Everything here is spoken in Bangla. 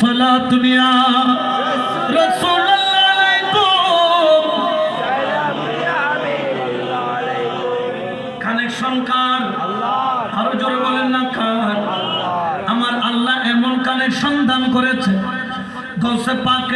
সালাতু ইয়া রাসূলুল্লাহ আলাইকুম সালাম ইয়া হাবিবাল্লাহ আলাইকুম। কানেকশন কার? আল্লাহ। আরো জোরে বলেন না কার? আল্লাহ। আমার আল্লাহ এমন কানেকশন দান করেছে গৌসে পাক